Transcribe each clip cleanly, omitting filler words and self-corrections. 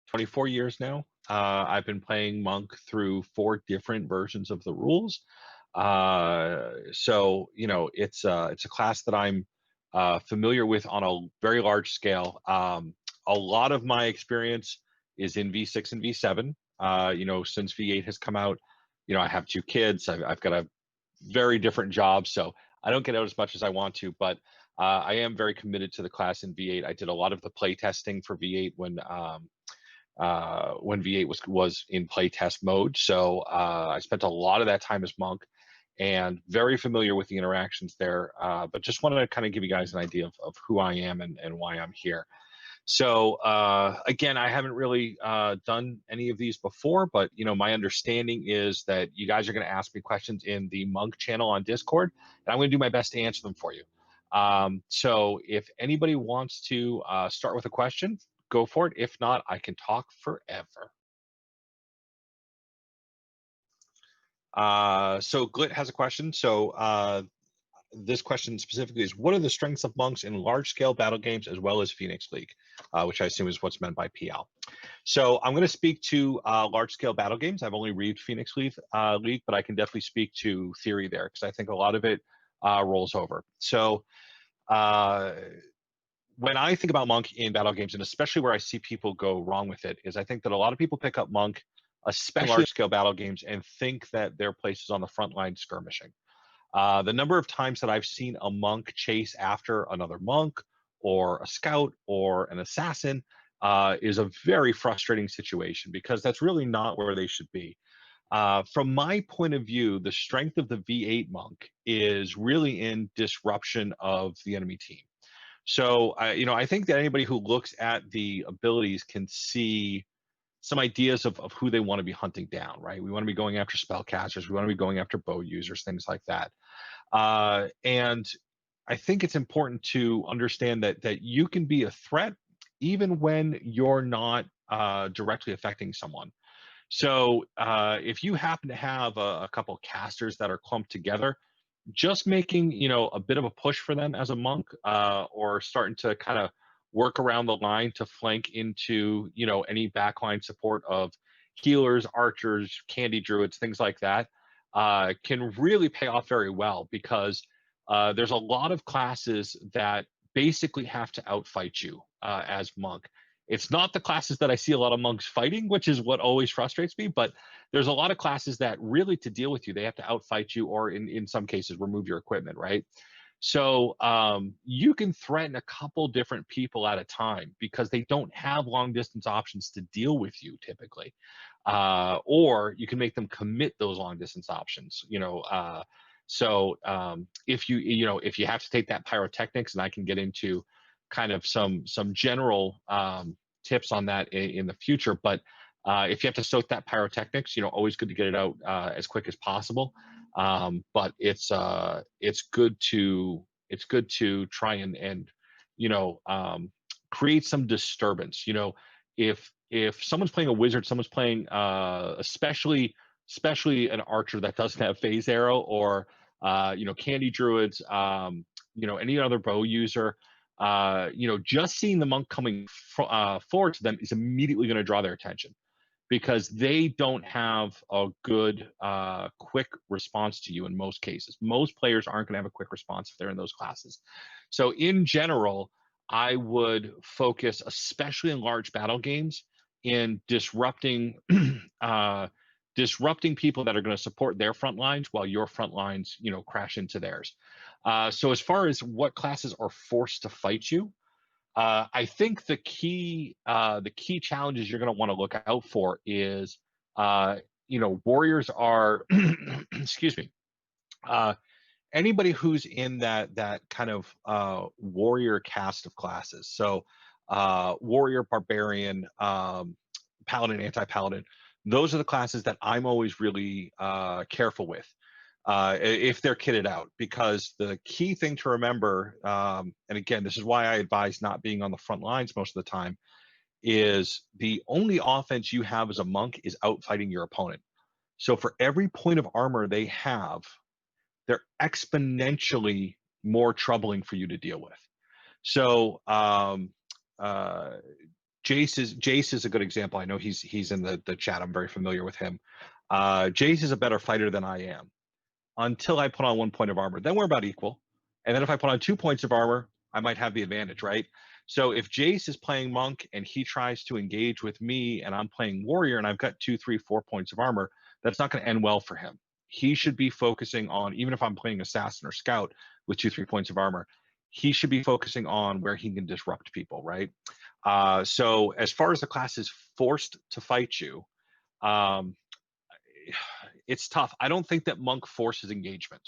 24 years now. I've been playing Monk through 4 different versions of the rules. So it's a class that I'm familiar with on a very large scale. A lot of my experience is in V6 and V7. Since V8 has come out, I have 2 kids. I've got a very different job, so I don't get out as much as I want to. But I am very committed to the class in V8. I did a lot of the play testing for V8 when V8 was in playtest mode. So I spent a lot of that time as Monk, and very familiar with the interactions there. But just wanted to kind of give you guys an idea of who I am and why I'm here. So again, I haven't really done any of these before, but my understanding is that you guys are going to ask me questions in the Monk channel on Discord, and I'm going to do my best to answer them for you. So if anybody wants to start with a question, go for it. If not, I can talk forever. So Glit has a question. So this question specifically is, what are the strengths of monks in large-scale battle games as well as Phoenix League, which I assume is what's meant by PL. So I'm going to speak to large-scale battle games. I've only read Phoenix League, but I can definitely speak to theory there because I think a lot of it rolls over. So when I think about Monk in battle games, and especially where I see people go wrong with it, is I think that a lot of people pick up Monk, especially large-scale battle games, and think that their place is on the front line skirmishing. The number of times that I've seen a monk chase after another monk or a scout or an assassin is a very frustrating situation because that's really not where they should be. From my point of view, the strength of the V8 monk is really in disruption of the enemy team. So, I think that anybody who looks at the abilities can see some ideas of who they want to be hunting down, right? We want to be going after spellcasters. We want to be going after bow users, things like that. And I think it's important to understand that you can be a threat even when you're not directly affecting someone. So if you happen to have a couple casters that are clumped together, just making a bit of a push for them as a monk, or starting to kind of work around the line to flank into any backline support of healers, archers, candy druids, things like that, can really pay off very well because there's a lot of classes that basically have to outfight you as monk. It's not the classes that I see a lot of monks fighting, which is what always frustrates me, but there's a lot of classes that really, to deal with you, they have to outfight you, or in some cases remove your equipment, right? So you can threaten a couple different people at a time because they don't have long distance options to deal with you typically, or you can make them commit those long distance options. So if you have to take that pyrotechnics, and I can get into kind of some general tips on that in the future, but if you have to soak that pyrotechnics, always good to get it out as quick as possible. But it's good to try and create some disturbance. If someone's playing a wizard, someone's playing especially an archer that doesn't have phase arrow, or candy druids, any other bow user, just seeing the monk coming forward to them is immediately going to draw their attention, because they don't have a good quick response to you in most cases. Most players aren't going to have a quick response if they're in those classes. So in general, I would focus, especially in large battle games, in disrupting disrupting people that are going to support their front lines while your front lines, crash into theirs. So as far as what classes are forced to fight you, I think the key challenges you're going to want to look out for is, warriors are, excuse me, anybody who's in that kind of warrior cast of classes. So warrior, barbarian, paladin, anti-paladin. Those are the classes that I'm always really careful with. If they're kitted out, because the key thing to remember, and again, this is why I advise not being on the front lines most of the time, is the only offense you have as a monk is outfighting your opponent. So for every point of armor they have, they're exponentially more troubling for you to deal with. So Jace is a good example. I know he's in the chat. I'm very familiar with him. Jace is a better fighter than I am until I put on 1 point of armor. Then we're about equal. And then if I put on 2 points of armor, I might have the advantage, right? So if Jace is playing monk and he tries to engage with me and I'm playing warrior and I've got 2, 3, 4 points of armor, that's not going to end well for him. He should be focusing on, even if I'm playing assassin or scout with 2, 3 points of armor, he should be focusing on where he can disrupt people, right? So as far as the class is forced to fight you, um, it's tough. I don't think that monk forces engagement.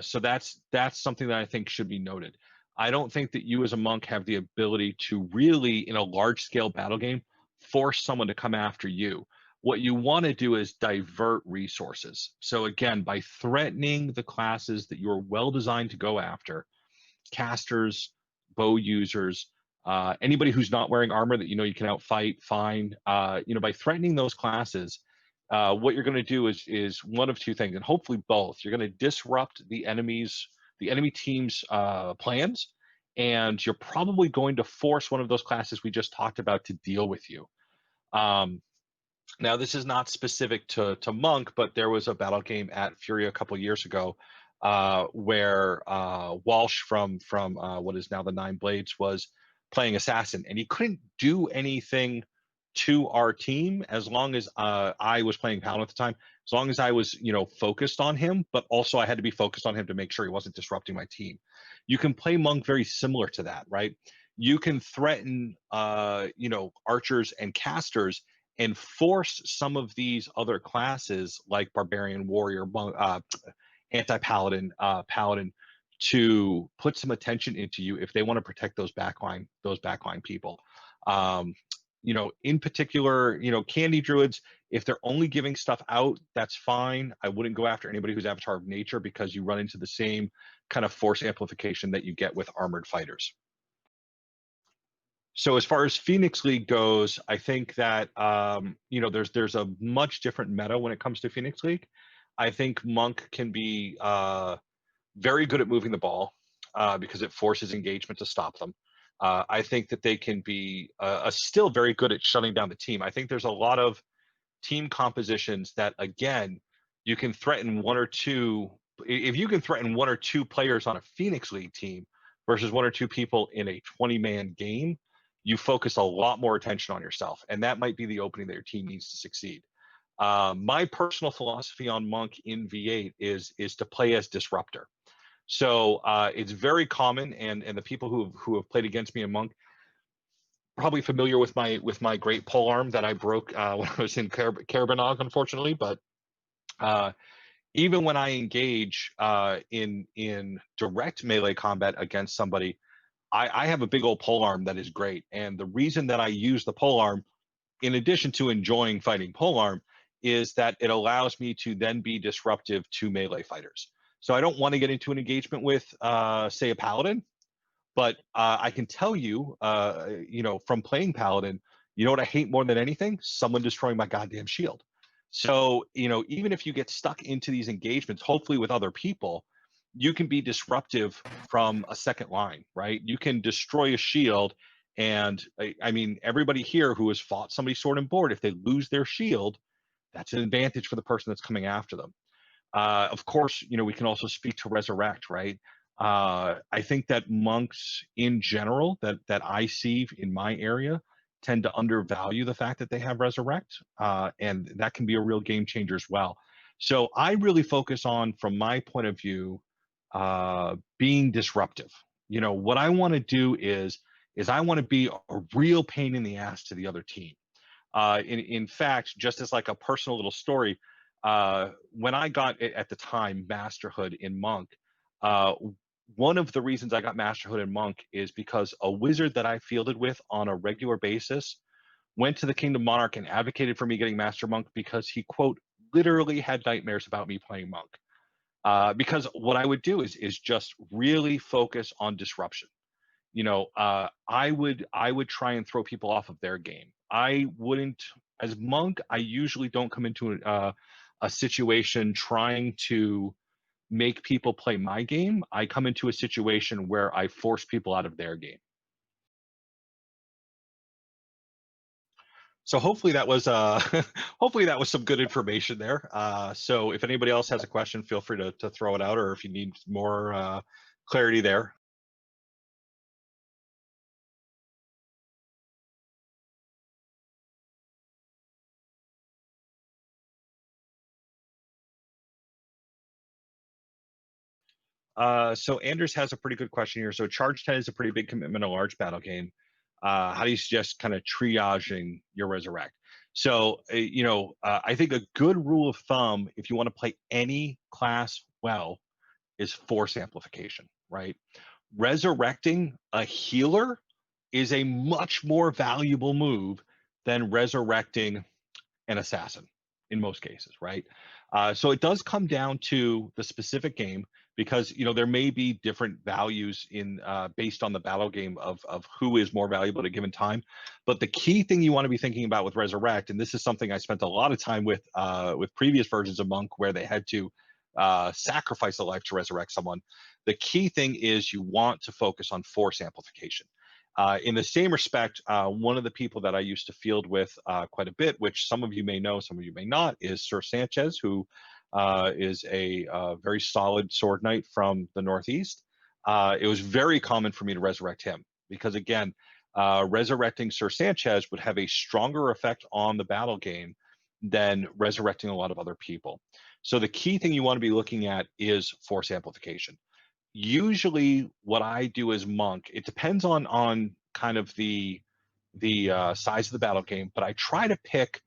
So that's something that I think should be noted. I don't think that you as a monk have the ability to really, in a large scale battle game, force someone to come after you. What you want to do is divert resources. So again, by threatening the classes that you're well designed to go after, casters, bow users, anybody who's not wearing armor that you know you can outfight, fine. By threatening those classes, what you're going to do is one of two things, and hopefully both. You're going to disrupt the enemy team's plans, and you're probably going to force one of those classes we just talked about to deal with you. Now, this is not specific to Monk, but there was a battle game at Fury a couple years ago where Walsh from what is now the Nine Blades was playing Assassin, and he couldn't do anything to our team as long as I was playing Paladin at the time. As long as I was, focused on him, but also I had to be focused on him to make sure he wasn't disrupting my team. You can play Monk very similar to that, right? You can threaten, archers and casters and force some of these other classes like barbarian, warrior, anti-paladin, paladin to put some attention into you if they want to protect those backline people. In particular, candy druids, if they're only giving stuff out, that's fine. I wouldn't go after anybody who's Avatar of Nature because you run into the same kind of force amplification that you get with armored fighters. So as far as Phoenix League goes, I think that there's a much different meta when it comes to Phoenix League. I think Monk can be very good at moving the ball because it forces engagement to stop them. I think that they can be still very good at shutting down the team. I think there's a lot of team compositions that, again, you can threaten one or two. If you can threaten one or two players on a Phoenix League team versus one or two people in a 20-man game, you focus a lot more attention on yourself, and that might be the opening that your team needs to succeed. My personal philosophy on Monk in V8 is to play as disruptor. So it's very common, and the people who have played against me in Monk probably familiar with my great pole arm that I broke when I was in Karabanog, unfortunately. But even when I engage in direct melee combat against somebody, I have a big old pole arm that is great. And the reason that I use the pole arm, in addition to enjoying fighting pole arm, is that it allows me to then be disruptive to melee fighters. So I don't want to get into an engagement with, say, a paladin, but I can tell you, from playing paladin, you know what I hate more than anything? Someone destroying my goddamn shield. So, even if you get stuck into these engagements, hopefully with other people, you can be disruptive from a second line, right? You can destroy a shield. And I mean, everybody here who has fought somebody sword and board, if they lose their shield, that's an advantage for the person that's coming after them. Of course, we can also speak to resurrect, right? I think that monks in general that I see in my area tend to undervalue the fact that they have resurrect, and that can be a real game changer as well. So I really focus on, from my point of view, being disruptive. What I want to do is I want to be a real pain in the ass to the other team. In fact, just as like a personal little story, when I got at the time Masterhood in Monk, one of the reasons I got Masterhood in Monk is because a wizard that I fielded with on a regular basis went to the Kingdom Monarch and advocated for me getting Master Monk because he, quote, literally had nightmares about me playing Monk. Because what I would do is just really focus on disruption. I would try and throw people off of their game. I wouldn't, as Monk, I usually don't come into a situation trying to make people play my game. I come into a situation where I force people out of their game. So hopefully that was hopefully that was some good information there. So if anybody else has a question, feel free to throw it out, or if you need more clarity there. So Anders has a pretty good question here. So charge 10 is a pretty big commitment, a large battle game. How do you suggest kind of triaging your resurrect? So, I think a good rule of thumb, if you want to play any class well, is force amplification, right? Resurrecting a healer is a much more valuable move than resurrecting an assassin in most cases, right? So it does come down to the specific game because there may be different values in based on the battle game of who is more valuable at a given time. But the key thing you want to be thinking about with Resurrect, and this is something I spent a lot of time with previous versions of Monk where they had to sacrifice a life to resurrect someone. The key thing is you want to focus on force amplification. In the same respect, one of the people that I used to field with quite a bit, which some of you may know, some of you may not, is Sir Sanchez, who is a very solid sword knight from the Northeast. It was very common for me to resurrect him because, again, resurrecting Sir Sanchez would have a stronger effect on the battle game than resurrecting a lot of other people. So the key thing you want to be looking at is force amplification. Usually what I do as monk, it depends on kind of the size of the battle game, but I try to pick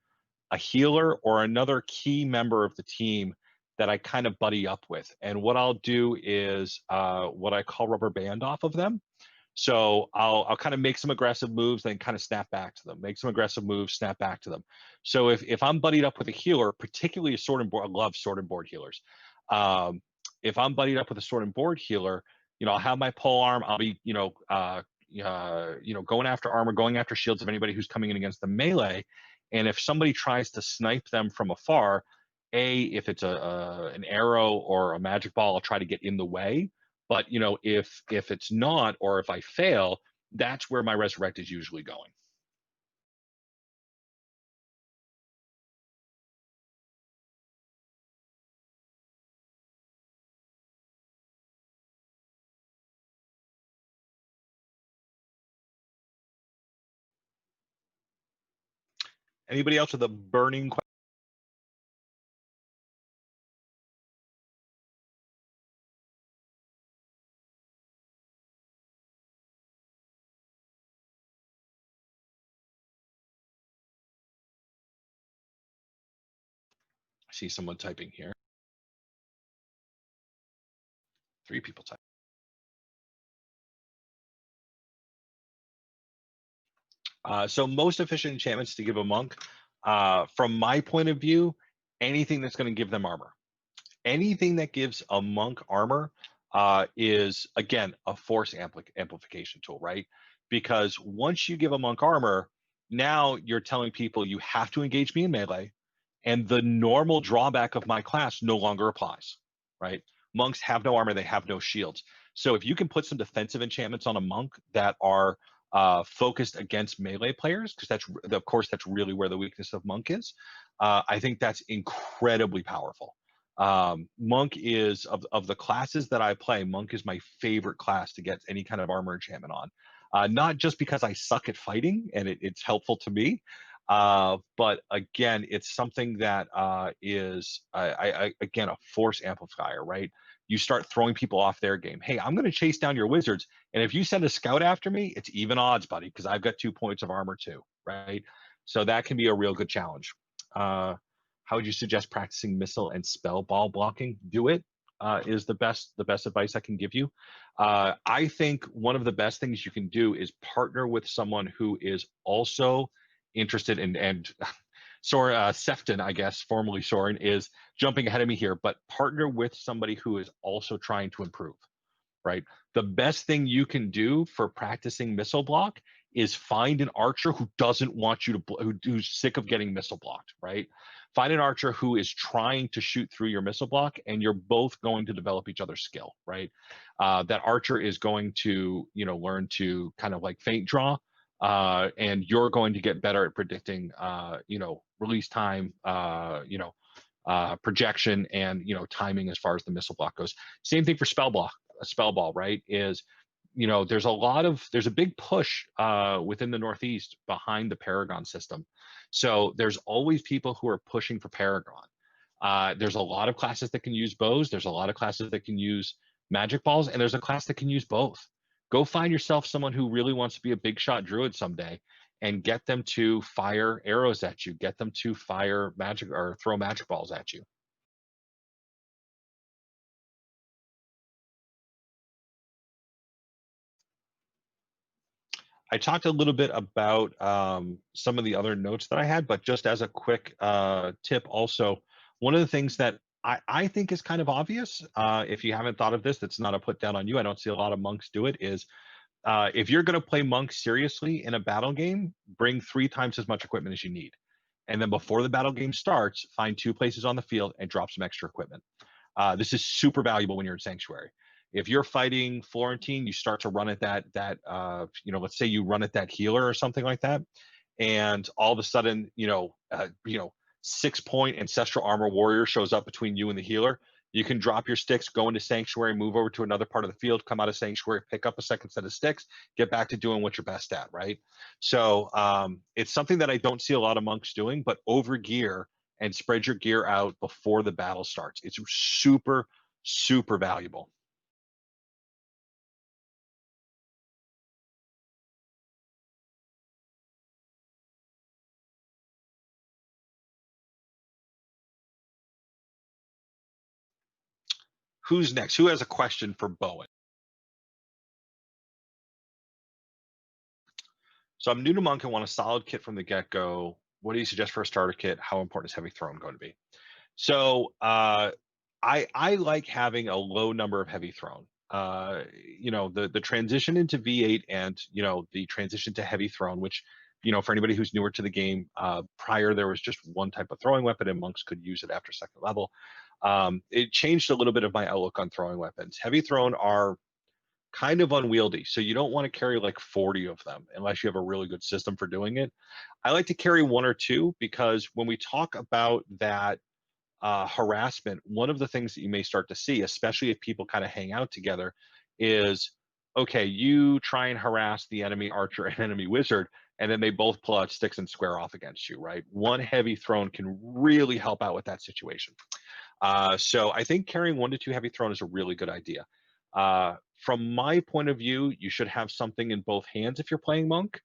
a healer or another key member of the team that I kind of buddy up with. And what I'll do is what I call rubber band off of them. So I'll kind of make some aggressive moves, then kind of snap back to them. Make some aggressive moves, snap back to them. So if I'm buddied up with a healer, particularly a sword and board, I love sword and board healers. Um, if I'm buddied up with a sword and board healer, I'll have my pole arm. I'll be going after armor, going after shields of anybody who's coming in against the melee. And if somebody tries to snipe them from afar, if it's an arrow or a magic ball, I'll try to get in the way. But if it's not, or if I fail, that's where my resurrect is usually going. Anybody else with a burning question? I see someone typing here. 3 people typing. So most efficient enchantments to give a monk, from my point of view, anything that's going to give them armor. Anything that gives a monk armor is, again, a force amplification tool, right? Because once you give a monk armor, now you're telling people you have to engage me in melee, and the normal drawback of my class no longer applies, right? Monks have no armor, they have no shields. So if you can put some defensive enchantments on a monk that are focused against melee players, because of course that's really where the weakness of monk is. I think that's incredibly powerful. Monk is of the classes that I play, Monk is my favorite class to get any kind of armor enchantment on. Not just because I suck at fighting and it's helpful to me, but again, it's something that is again a force amplifier, right? You start throwing people off their game. Hey, I'm going to chase down your wizards, and if you send a scout after me, it's even odds, buddy, because I've got 2 points of armor too, right? So that can be a real good challenge. How would you suggest practicing missile and spell ball blocking? Do it is the best advice I can give you. I think one of the best things you can do is partner with someone who is also interested in, and Sefton, I guess, formerly Soren, is jumping ahead of me here, but partner with somebody who is also trying to improve, right? The best thing you can do for practicing missile block is find an archer who doesn't want you to, who's sick of getting missile blocked, right? Find an archer who is trying to shoot through your missile block, and you're both going to develop each other's skill, right? That archer is going to, learn to kind of like feint draw, and you're going to get better at predicting, release time, projection, and timing as far as the missile block goes. Same thing for spell block. A spell ball, right? Is there's a big push within the Northeast behind the Paragon system. So there's always people who are pushing for Paragon. There's a lot of classes that can use bows. There's a lot of classes that can use magic balls, and there's a class that can use both. Go find yourself someone who really wants to be a big shot druid someday, and get them to fire arrows at you. Get them to fire magic or throw magic balls at you. I talked a little bit about some of the other notes that I had, but just as a quick tip, also, one of the things that I think is kind of obvious, if you haven't thought of this, that's not a put down on you. I don't see a lot of monks do it. Is if you're going to play monk seriously in a battle game, bring 3 times as much equipment as you need. And then before the battle game starts, find 2 places on the field and drop some extra equipment. This is super valuable when you're in Sanctuary. If you're fighting Florentine, you start to run at let's say you run at that healer or something like that, and all of a sudden, 6-point ancestral armor warrior shows up between you and the healer. You can drop your sticks, go into Sanctuary, move over to another part of the field, come out of Sanctuary, pick up a second set of sticks, get back to doing what you're best at, right? So it's something that I don't see a lot of monks doing, but over gear and spread your gear out before the battle starts. It's super, super valuable. Who's next? Who has a question for Bowen? So I'm new to Monk and want a solid kit from the get-go. What do you suggest for a starter kit? How important is Heavy Throne going to be? So I like having a low number of Heavy Throne. The transition into V8 and the transition to Heavy Throne, which for anybody who's newer to the game, prior there was just one type of throwing weapon and monks could use it after second level. It changed a little bit of my outlook on throwing weapons. Heavy Throne are kind of unwieldy, so you don't want to carry like 40 of them unless you have a really good system for doing it. I like to carry 1 or 2 because when we talk about that harassment, one of the things that you may start to see, especially if people kind of hang out together, is okay, you try and harass the enemy archer and enemy wizard, and then they both pull out sticks and square off against you, right? One Heavy Throne can really help out with that situation. So I think carrying 1 to 2 Heavy Throne is a really good idea. From my point of view, you should have something in both hands if you're playing Monk.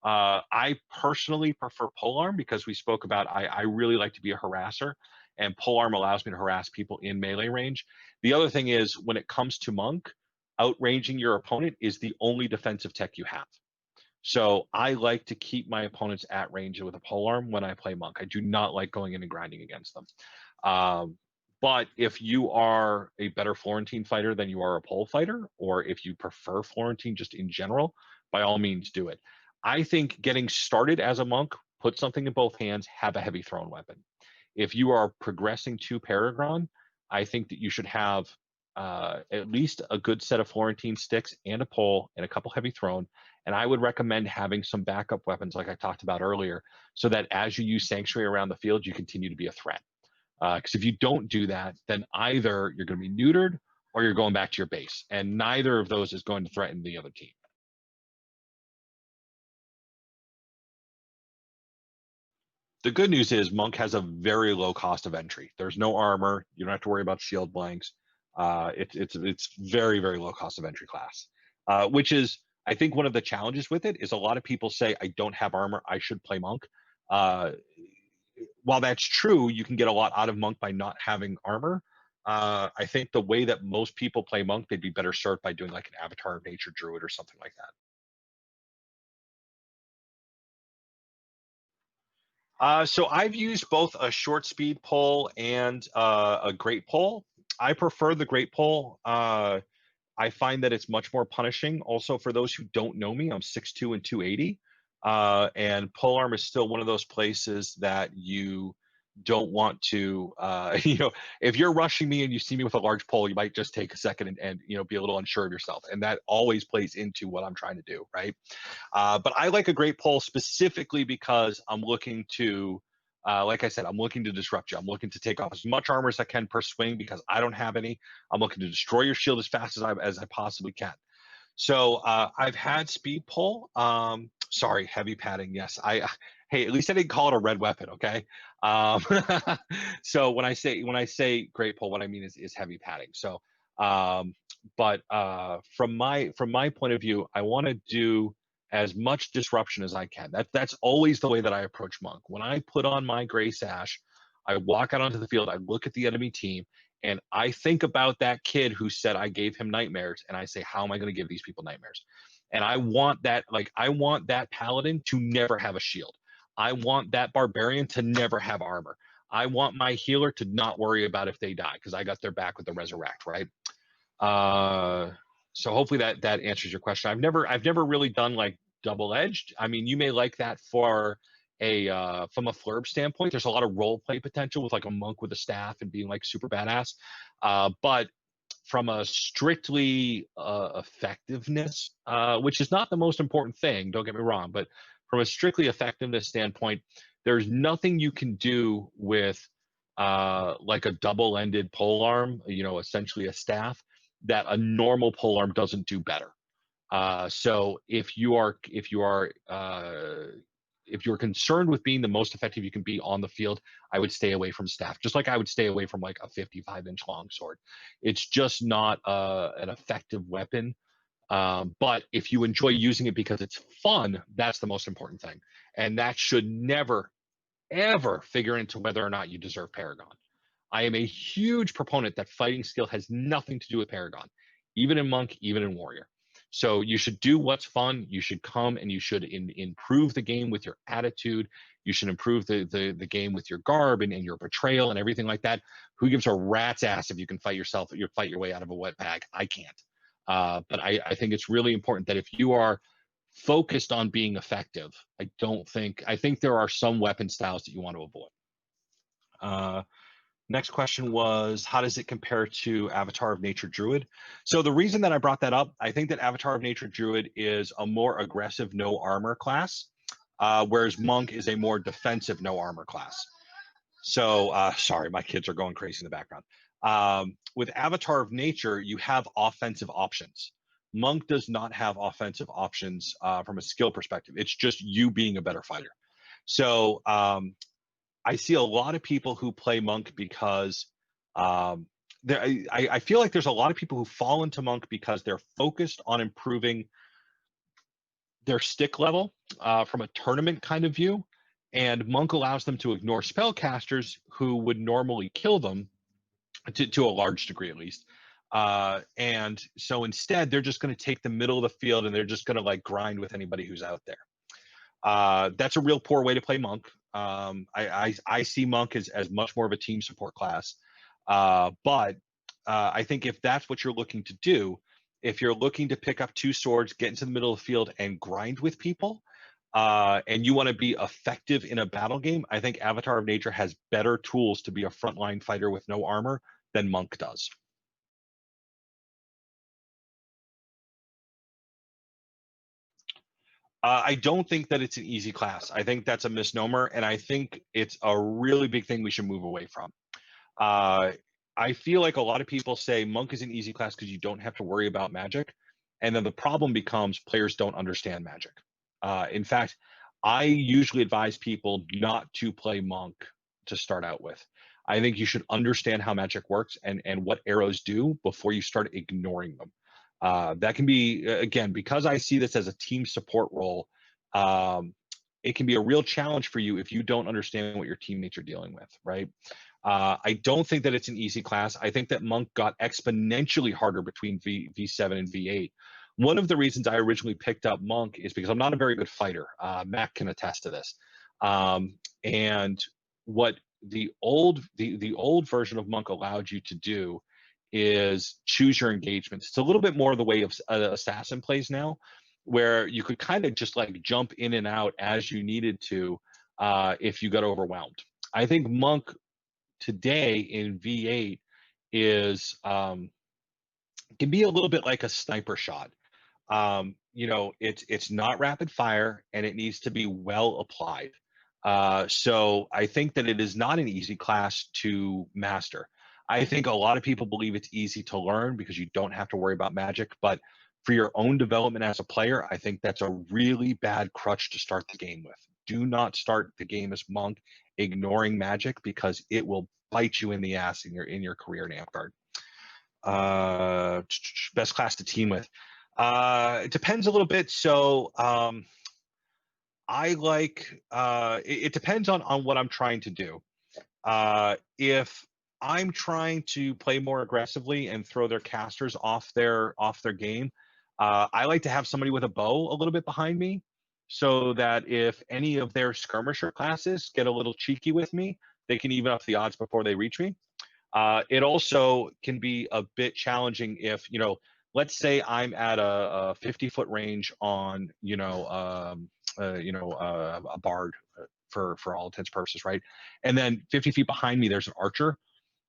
I personally prefer polearm because we spoke about I really like to be a harasser, and polearm allows me to harass people in melee range. The other thing is when it comes to Monk, outranging your opponent is the only defensive tech you have. So I like to keep my opponents at range with a polearm when I play Monk. I do not like going in and grinding against them. But if you are a better Florentine fighter than you are a pole fighter, or if you prefer Florentine just in general, by all means do it. I think getting started as a monk, put something in both hands, have a Heavy Throne weapon. If you are progressing to Paragon, I think that you should have at least a good set of Florentine sticks and a pole and a couple Heavy Throne. And I would recommend having some backup weapons like I talked about earlier, so that as you use Sanctuary around the field, you continue to be a threat. Because if you don't do that, then either you're going to be neutered or you're going back to your base. And neither of those is going to threaten the other team. The good news is Monk has a very low cost of entry. There's no armor. You don't have to worry about shield blanks. It's very, very low cost of entry class, which is, I think, one of the challenges with it is a lot of people say, I don't have armor, I should play Monk. While that's true, you can get a lot out of Monk by not having armor. I think the way that most people play Monk, they'd be better served by doing like an Avatar of Nature Druid or something like that. So I've used both a short speed pole and a great pole. I prefer the great pole. I find that it's much more punishing. Also, for those who don't know me, I'm 6'2" and 280. And polearm is still one of those places that you don't want to, you know, if you're rushing me and you see me with a large pole, you might just take a second and you know, be a little unsure of yourself, and that always plays into what I'm trying to do, right? But I like a great pole specifically because I'm looking to, like I said, I'm looking to disrupt you. I'm looking to take off as much armor as I can per swing because I don't have any. I'm looking to destroy your shield as fast as I possibly can. So I've had speed pull. Sorry, heavy padding. Yes, Hey, at least I didn't call it a red weapon. Okay. Um, so when I say great pull, what I mean is heavy padding. So, um, but from my point of view, I want to do as much disruption as I can. That's always the way that I approach Monk. When I put on my gray sash, I walk out onto the field. I look at the enemy team. And I think about that kid who said I gave him nightmares, and I say, how am I going to give these people nightmares? And I want that paladin to never have a shield. I want that barbarian to never have armor. I want my healer to not worry about if they die because I got their back with the resurrect, right? Uh, so hopefully that answers your question. I've never really done like double edged. I mean, you may like that for a from a flurb standpoint. There's a lot of role play potential with like a monk with a staff and being like super badass. But from a strictly effectiveness, which is not the most important thing, don't get me wrong, but from a strictly effectiveness standpoint, there's nothing you can do with like a double-ended pole arm, you know, essentially a staff, that a normal pole arm doesn't do better. So if you're concerned with being the most effective you can be on the field, I would stay away from staff, just like I would stay away from like a 55-inch longsword. It's just not an effective weapon. But if you enjoy using it because it's fun, that's the most important thing, and that should never ever figure into whether or not you deserve Paragon. I am a huge proponent that fighting skill has nothing to do with Paragon, even in Monk, even in Warrior. So you should do what's fun. You should come and you should improve the game with your attitude. You should improve the game with your garb and your betrayal and everything like that. Who gives a rat's ass if you can fight yourself, you fight your way out of a wet bag? I can't. But I think it's really important that if you are focused on being effective, I think there are some weapon styles that you want to avoid. Next question was, how does it compare to Avatar of Nature Druid? So the reason that I brought that up, I think that Avatar of Nature Druid is a more aggressive no armor class, whereas Monk is a more defensive no armor class. So sorry, my kids are going crazy in the background. With Avatar of Nature, you have offensive options. Monk does not have offensive options from a skill perspective. It's just you being a better fighter. So I see a lot of people who play Monk because I feel like there's a lot of people who fall into Monk because they're focused on improving their stick level from a tournament kind of view, and Monk allows them to ignore spellcasters who would normally kill them to a large degree at least. And so instead, they're just going to take the middle of the field and they're just going to like grind with anybody who's out there. That's a real poor way to play Monk. I see Monk as much more of a team support class. But I think if that's what you're looking to do, if you're looking to pick up two swords, get into the middle of the field, and grind with people, and you want to be effective in a battle game, I think Avatar of Nature has better tools to be a frontline fighter with no armor than Monk does. I don't think that it's an easy class. I think that's a misnomer, and I think it's a really big thing we should move away from. Uh, I feel like a lot of people say Monk is an easy class because you don't have to worry about magic, and then the problem becomes players don't understand magic. In fact, I usually advise people not to play Monk to start out with. I think you should understand how magic works and what arrows do before you start ignoring them. That can be, again, because I see this as a team support role, it can be a real challenge for you if you don't understand what your teammates are dealing with, right? I don't think that it's an easy class. I think that Monk got exponentially harder between V7 and V8. One of the reasons I originally picked up Monk is because I'm not a very good fighter. Mac can attest to this. And what the old version of Monk allowed you to do is choose your engagements. It's a little bit more the way of Assassin plays now, where you could kind of just like jump in and out as you needed to if you got overwhelmed. I think Monk today in V8 is can be a little bit like a sniper shot. It's not rapid fire and it needs to be well applied. So I think that it is not an easy class to master. I think a lot of people believe it's easy to learn because you don't have to worry about magic, but for your own development as a player, I think that's a really bad crutch to start the game with. Do not start the game as Monk ignoring magic because it will bite you in the ass in your career in Amtgard. Best class to team with. It depends a little bit. So I like it depends on what I'm trying to do. If I'm trying to play more aggressively and throw their casters off their game, I like to have somebody with a bow a little bit behind me, so that if any of their skirmisher classes get a little cheeky with me, they can even up the odds before they reach me. It also can be a bit challenging if, let's say I'm at a 50-foot range on, a bard for all intents and purposes, right? And then 50 feet behind me, there's an archer,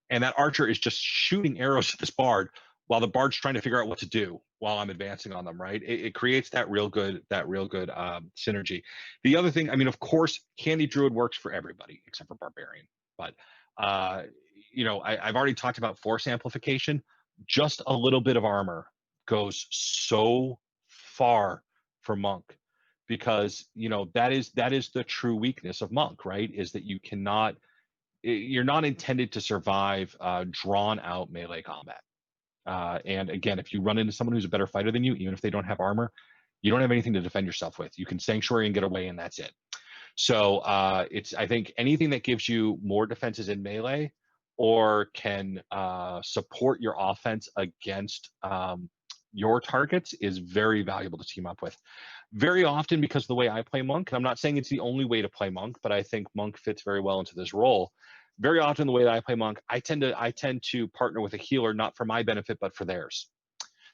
and that archer is just shooting arrows at this bard while the bard's trying to figure out what to do while I'm advancing on them, right? It creates that real good synergy. The other thing, I mean, of course, Candy Druid works for everybody except for Barbarian, but uh, I've already talked about force amplification. Just a little bit of armor goes so far for Monk, because that is the true weakness of Monk, right? Is that you're not intended to survive drawn out melee combat. And again, if you run into someone who's a better fighter than you, even if they don't have armor, you don't have anything to defend yourself with. You can sanctuary and get away, and that's it. So I think anything that gives you more defenses in melee or can support your offense against your targets is very valuable to team up with. Very often, because of the way I play Monk, and I'm not saying it's the only way to play Monk, but I think Monk fits very well into this role. Very often, the way that I play Monk, I tend to partner with a healer, not for my benefit, but for theirs.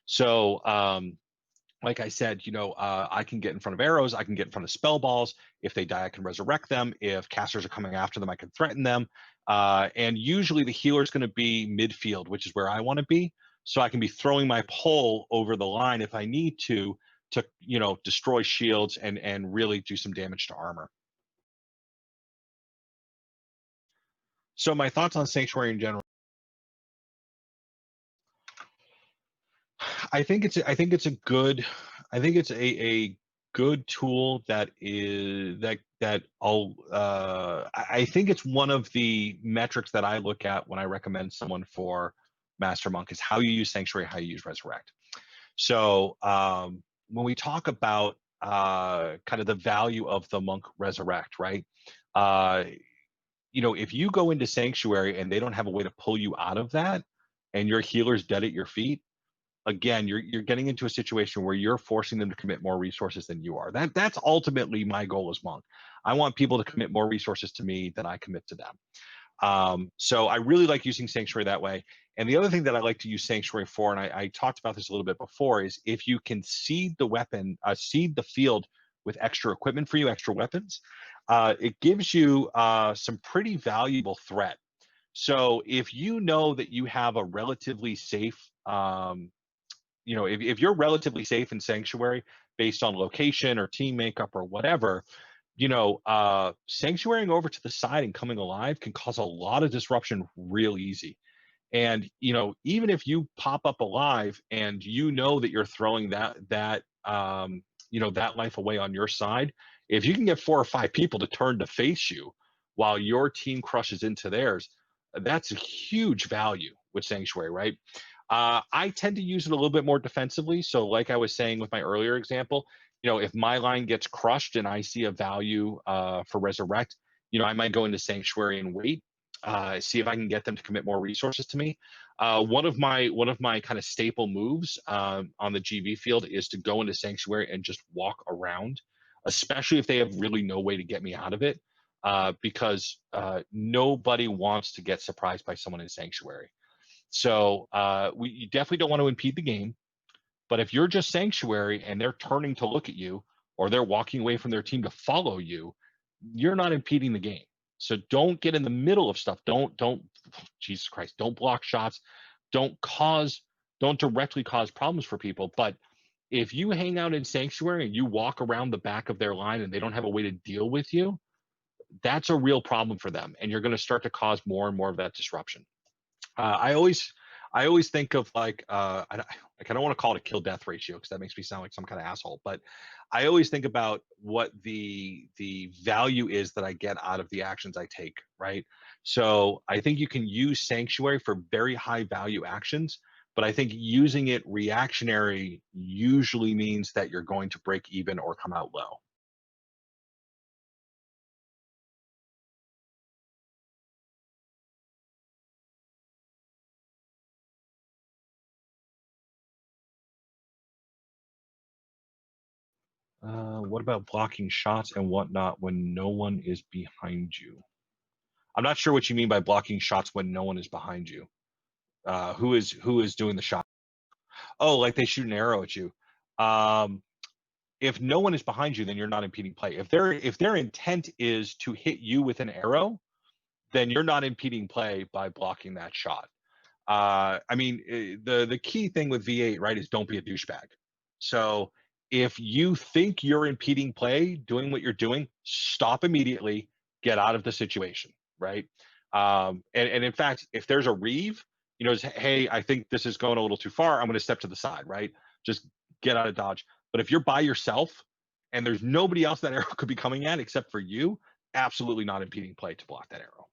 So like I said, I can get in front of arrows, I can get in front of spell balls. If they die, I can resurrect them. If casters are coming after them, I can threaten them. And usually the healer is going to be midfield, which is where I want to be. So I can be throwing my pole over the line if I need to destroy shields and really do some damage to armor. So my thoughts on Sanctuary in general. I think it's a good tool that is that I think it's one of the metrics that I look at when I recommend someone for Master Monk is how you use Sanctuary, how you use Resurrect. So when we talk about kind of the value of the Monk Resurrect, right? Uh, if you go into Sanctuary and they don't have a way to pull you out of that, and your healer's dead at your feet, again, you're getting into a situation where you're forcing them to commit more resources than you are. That's ultimately my goal as Monk. I want people to commit more resources to me than I commit to them. So I really like using Sanctuary that way. And the other thing that I like to use Sanctuary for, and I talked about this a little bit before, is if you can seed the field with extra equipment for you, extra weapons, it gives you some pretty valuable threat. So if you know that you have a relatively safe if you're relatively safe in Sanctuary based on location or team makeup or whatever, sanctuarying over to the side and coming alive can cause a lot of disruption real easy. And even if you pop up alive and that you're throwing that life away on your side, if you can get 4 or 5 people to turn to face you while your team crushes into theirs, that's a huge value with Sanctuary, right? I tend to use it a little bit more defensively. So, like I was saying with my earlier example, if my line gets crushed and I see a value for Resurrect, I might go into Sanctuary and wait, see if I can get them to commit more resources to me. One of my kind of staple moves on the GV field is to go into Sanctuary and just walk around, especially if they have really no way to get me out of it, because nobody wants to get surprised by someone in Sanctuary. So you definitely don't want to impede the game. But if you're just Sanctuary and they're turning to look at you, or they're walking away from their team to follow you, you're not impeding the game. So don't get in the middle of stuff. Don't Jesus Christ, don't block shots. Don't cause don't directly cause problems for people. But if you hang out in sanctuary and you walk around the back of their line and they don't have a way to deal with you, that's a real problem for them, and you're going to start to cause more and more of that disruption. I always think of like I don't want to call it a kill death ratio because that makes me sound like some kind of asshole, but I always think about what the value is that I get out of the actions I take, right? So I think you can use sanctuary for very high value actions, but I think using it reactionary usually means that you're going to break even or come out low. What about blocking shots and whatnot when no one is behind you? I'm not sure what you mean by blocking shots when no one is behind you. Who is doing the shot? Oh, like they shoot an arrow at you. Um, if no one is behind you, then you're not impeding play. If their intent is to hit you with an arrow, then you're not impeding play by blocking that shot. I mean, the key thing with V8, right, is don't be a douchebag. So if you think you're impeding play, doing what you're doing, stop immediately, get out of the situation, right? And in fact, if there's a reeve, hey, I think this is going a little too far. I'm going to step to the side, right? Just get out of dodge. But if you're by yourself and there's nobody else that arrow could be coming at except for you, absolutely not impeding play to block that arrow.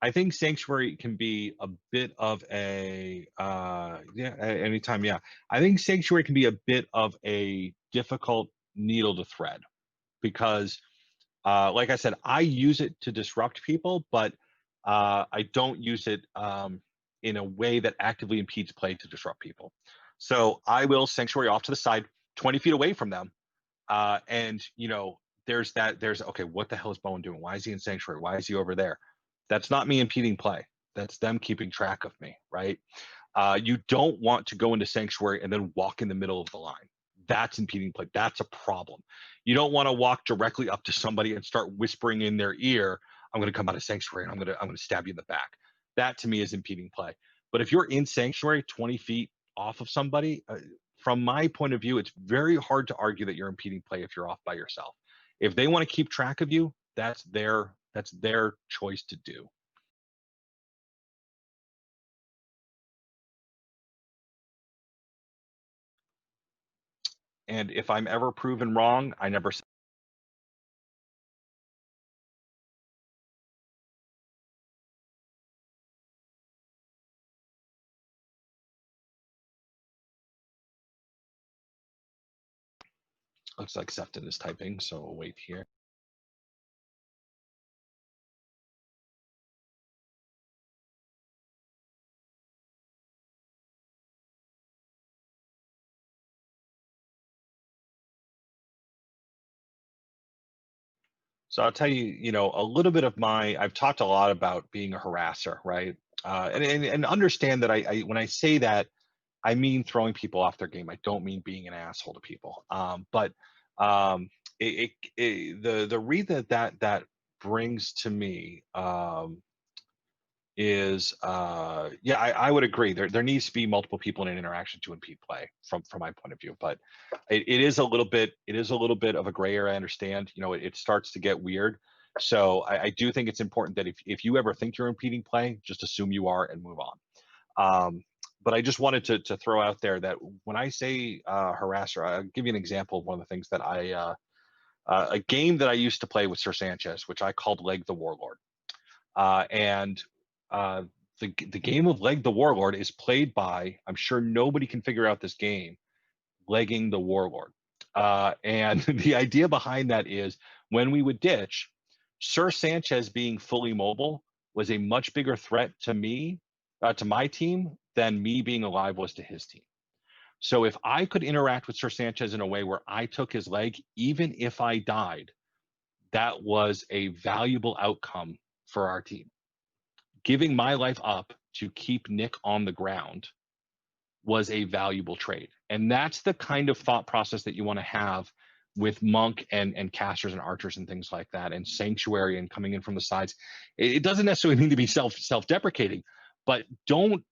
I think Sanctuary can be a bit of a yeah, anytime, yeah. I think Sanctuary can be a bit of a difficult needle to thread because like I said, I use it to disrupt people, but I don't use it in a way that actively impedes play to disrupt people. So I will Sanctuary off to the side, 20 feet away from them, and there's okay, what the hell is Bowen doing? Why is he in Sanctuary? Why is he over there? That's not me impeding play. That's them keeping track of me, right? You don't want to go into Sanctuary and then walk in the middle of the line. That's impeding play. That's a problem. You don't want to walk directly up to somebody and start whispering in their ear, "I'm going to come out of Sanctuary and I'm going to stab you in the back." That to me is impeding play. But if you're in Sanctuary, 20 feet off of somebody, from my point of view, it's very hard to argue that you're impeding play if you're off by yourself. If they want to keep track of you, that's their choice to do. And if I'm ever proven wrong, I never. Looks like Sefton is typing, so we'll wait here. So I'll tell you, a little bit of I've talked a lot about being a harasser, right? And understand that when I say that, I mean throwing people off their game. I don't mean being an asshole to people. But the reason that brings to me is yeah, I would agree there needs to be multiple people in an interaction to impede play from my point of view, but it is a little bit of a gray area. I understand, it starts to get weird. So I do think it's important that if you ever think you're impeding play, just assume you are and move on. But I just wanted to throw out there that when I say harasser, I'll give you an example of one of the things that a game that I used to play with Sir Sanchez, which I called Leg the Warlord. And uh, the game of Leg the Warlord is played by, I'm sure nobody can figure out this game, legging the Warlord. And the idea behind that is when we would ditch, Sir Sanchez being fully mobile was a much bigger threat to me, to my team, than me being alive was to his team. So if I could interact with Sir Sanchez in a way where I took his leg, even if I died, that was a valuable outcome for our team. Giving my life up to keep Nick on the ground was a valuable trade. And that's the kind of thought process that you want to have with monk and casters and archers and things like that, and sanctuary and coming in from the sides. It doesn't necessarily need to be self-deprecating, but don't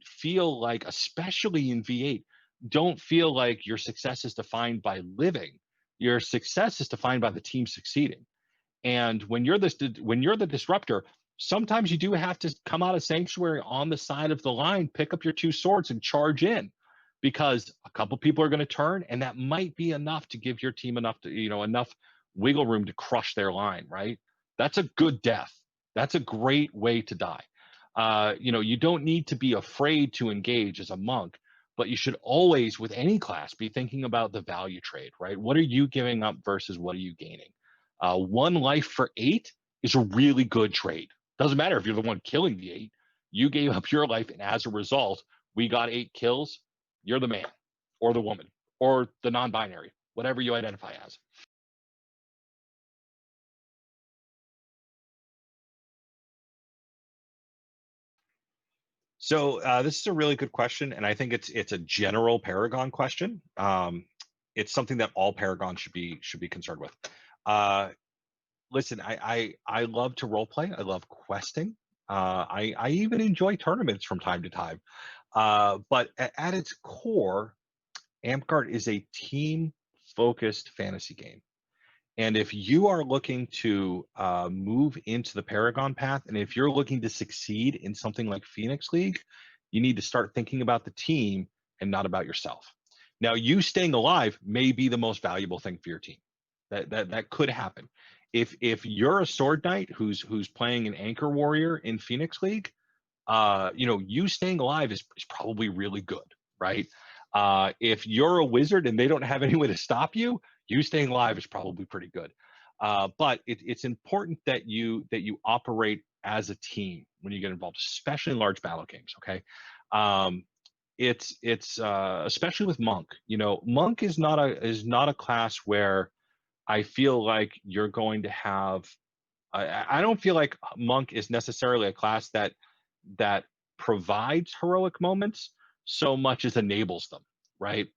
feel like, especially in V8, don't feel like your success is defined by living. Your success is defined by the team succeeding. And when you're the disruptor, sometimes you do have to come out of sanctuary on the side of the line, pick up your two swords and charge in, because a couple people are going to turn, and that might be enough to give your team enough wiggle room to crush their line, right? That's a good death. That's a great way to die. You don't need to be afraid to engage as a monk, but you should always, with any class, be thinking about the value trade, right? What are you giving up versus what are you gaining? 1 life for 8 is a really good trade. Doesn't matter if you're the one killing the 8. You gave up your life, and as a result, we got 8 kills. You're the man, or the woman, or the non-binary, whatever you identify as. So this is a really good question, and I think it's a general Paragon question. It's something that all Paragons should be concerned with. Listen, I love to role play. I love questing. I even enjoy tournaments from time to time. But at its core, Amtgard is a team-focused fantasy game. And if you are looking to move into the Paragon path, and if you're looking to succeed in something like Phoenix League, you need to start thinking about the team and not about yourself. Now, you staying alive may be the most valuable thing for your team. That could happen. If you're a sword knight who's playing an anchor warrior in Phoenix League, you staying alive is probably really good, right? If you're a wizard and they don't have any way to stop you, you staying alive is probably pretty good. But it's important that you operate as a team when you get involved, especially in large battle games. Okay, it's especially with monk. Monk is not a class where I feel like you're going to have. I don't feel like monk is necessarily a class that provides heroic moments so much as enables them, right?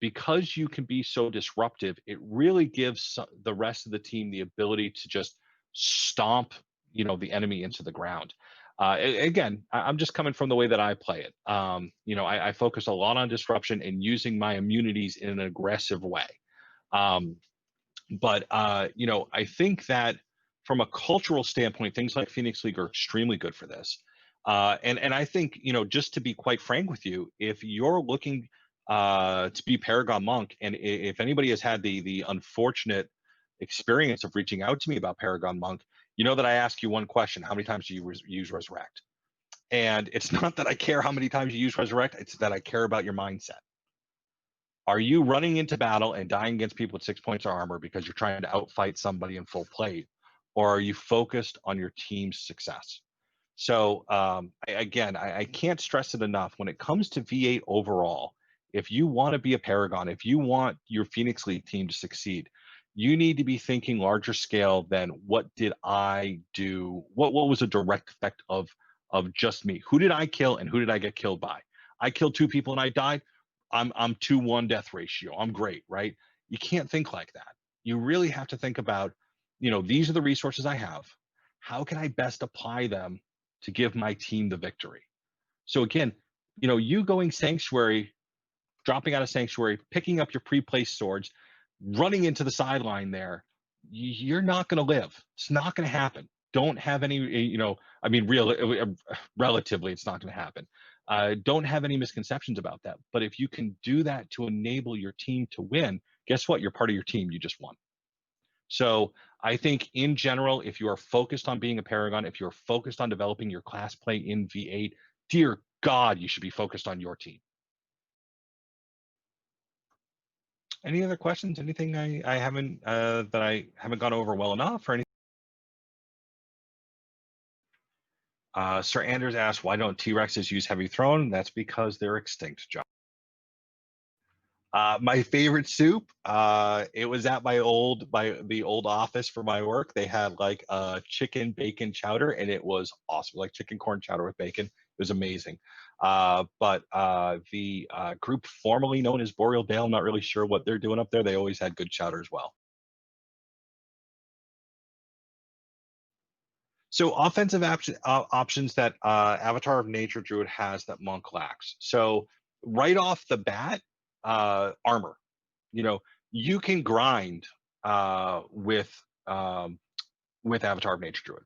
Because you can be so disruptive, it really gives the rest of the team the ability to just stomp, the enemy into the ground. Again, I'm just coming from the way that I play it. I focus a lot on disruption and using my immunities in an aggressive way. Um, but I think that from a cultural standpoint, things like Phoenix League are extremely good for this. And I think, just to be quite frank with you, if you're looking to be Paragon Monk, and if anybody has had the unfortunate experience of reaching out to me about Paragon Monk, you know that I ask you one question: how many times do you use Resurrect? And it's not that I care how many times you use Resurrect; it's that I care about your mindset. Are you running into battle and dying against people with 6 points of armor because you're trying to outfight somebody in full plate, or are you focused on your team's success? So I can't stress it enough. When it comes to V8 overall, if you want to be a Paragon, if you want your Phoenix League team to succeed, you need to be thinking larger scale than what did I do? What was a direct effect of just me? Who did I kill and who did I get killed by? I killed 2 people and I died. I'm 2-1 death ratio. I'm great, right? You can't think like that. You really have to think about, these are the resources I have. How can I best apply them to give my team the victory? So again, you going sanctuary, dropping out of sanctuary, picking up your pre-placed swords, running into the sideline there, you're not going to live. It's not going to happen. Don't have any, relatively, it's not going to happen. Don't have any misconceptions about that. But if you can do that to enable your team to win, guess what? You're part of your team. You just won. So I think in general, if you are focused on being a Paragon, if you're focused on developing your class play in V8, dear God, you should be focused on your team. Any other questions? Anything I haven't that I haven't gone over well enough, or anything? Sir Anders asked, why don't T-Rexes use heavy throne? That's because they're extinct, John. My favorite soup, it was at the old office for my work. They had like a chicken bacon chowder, and it was awesome, like chicken corn chowder with bacon. It was amazing. But the group formerly known as Boreal Dale, I'm not really sure what they're doing up there. They always had good chowder as well. So offensive options that Avatar of Nature Druid has that Monk lacks. So right off the bat, armor. You know, you can grind um, with Avatar of Nature Druid.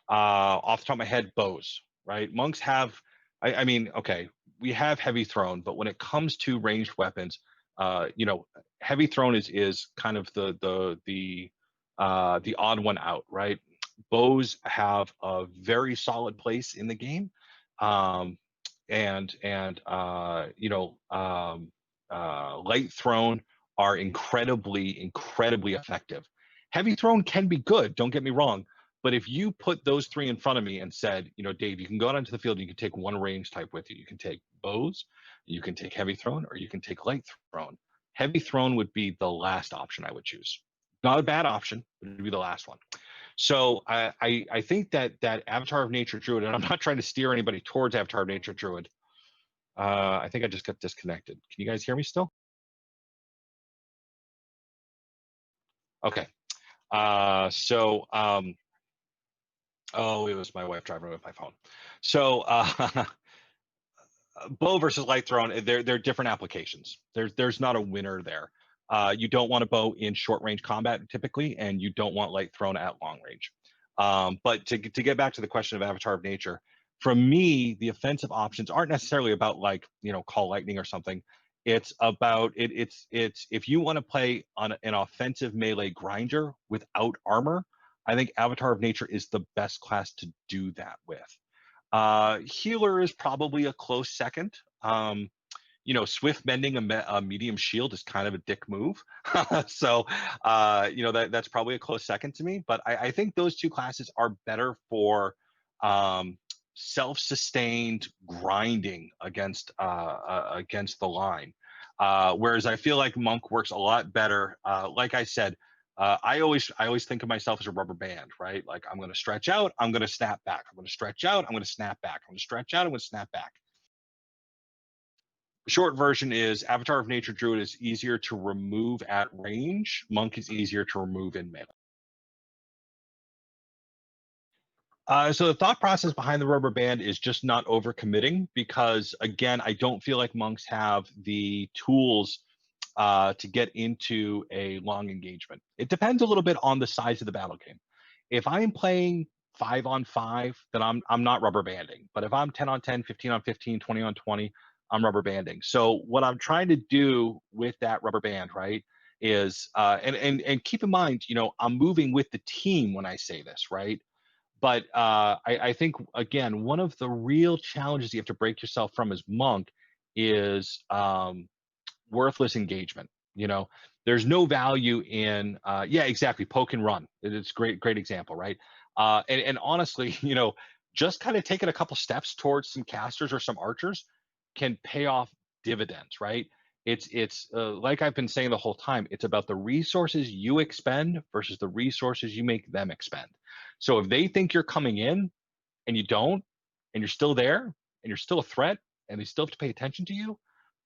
Off the top of my head, bows. Right, monks have. I mean, okay, we have heavy thrown, but when it comes to ranged weapons, you know, heavy thrown is kind of the odd one out, right? Bows have a very solid place in the game, um, and you know, light thrown are incredibly effective. Heavy thrown can be good. Don't get me wrong, but if you put those three in front of me and said, you know, Dave, you can go out into the field and you can take one range type with you. You can take bows, you can take heavy thrown, or you can take light thrown. Heavy thrown would be the last option I would choose. Not a bad option, but it would be the last one. So I think that Avatar of Nature Druid, and I'm not trying to steer anybody towards Avatar of Nature Druid. I think I just got disconnected. Can you guys hear me still? Okay. Oh, it was my wife driving with my phone. So bow versus light thrown, they're different applications. There's not a winner there. You don't want a bow in short range combat typically, and you don't want light thrown at long range. But to get back to the question of Avatar of Nature, for me, the offensive options aren't necessarily about like, you know, call lightning or something. It's about it's if you want to play on an offensive melee grinder without armor, I think Avatar of Nature is the best class to do that with. Healer is probably a close second. You know, swift mending a medium shield is kind of a dick move. So, you know, that's probably a close second to me. But I think those two classes are better for um, self-sustained grinding against the line. Whereas I feel like Monk works a lot better. Like I said, I always think of myself as a rubber band, right? Like I'm going to stretch out, I'm going to snap back. I'm going to stretch out, I'm going to snap back. I'm going to stretch out, I'm going to snap back. Short version is Avatar of Nature Druid is easier to remove at range. Monk is easier to remove in melee. So the thought process behind the rubber band is just not overcommitting because again, I don't feel like monks have the tools to get into a long engagement. It depends a little bit on the size of the battle game. If I'm playing 5 on 5, then I'm not rubber banding. But if I'm 10 on 10, 15 on 15, 20 on 20, I'm rubber banding. So what I'm trying to do with that rubber band, right, is and keep in mind, you know, I'm moving with the team when I say this, right? But I think again, one of the real challenges you have to break yourself from as monk is worthless engagement. You know, there's no value in yeah, exactly, poke and run. It's great example, right? And honestly, you know, just kind of taking a couple steps towards some casters or some archers can pay off dividends, right? It's like I've been saying the whole time, it's about the resources you expend versus the resources you make them expend. So if they think you're coming in and you don't, and you're still there, and you're still a threat, and they still have to pay attention to you,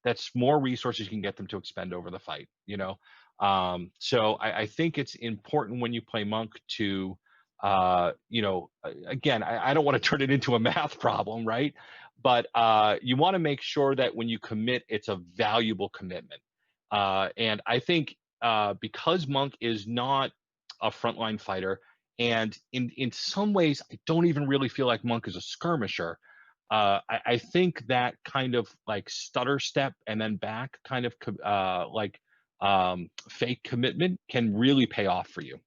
that's more resources you can get them to expend over the fight. You know, so I think it's important when you play monk to, you know, again, I don't want to turn it into a math problem, right? But you want to make sure that when you commit, it's a valuable commitment. And I think because monk is not a frontline fighter, and in some ways, I don't even really feel like monk is a skirmisher. I think that kind of like stutter step and then back kind of like fake commitment can really pay off for you.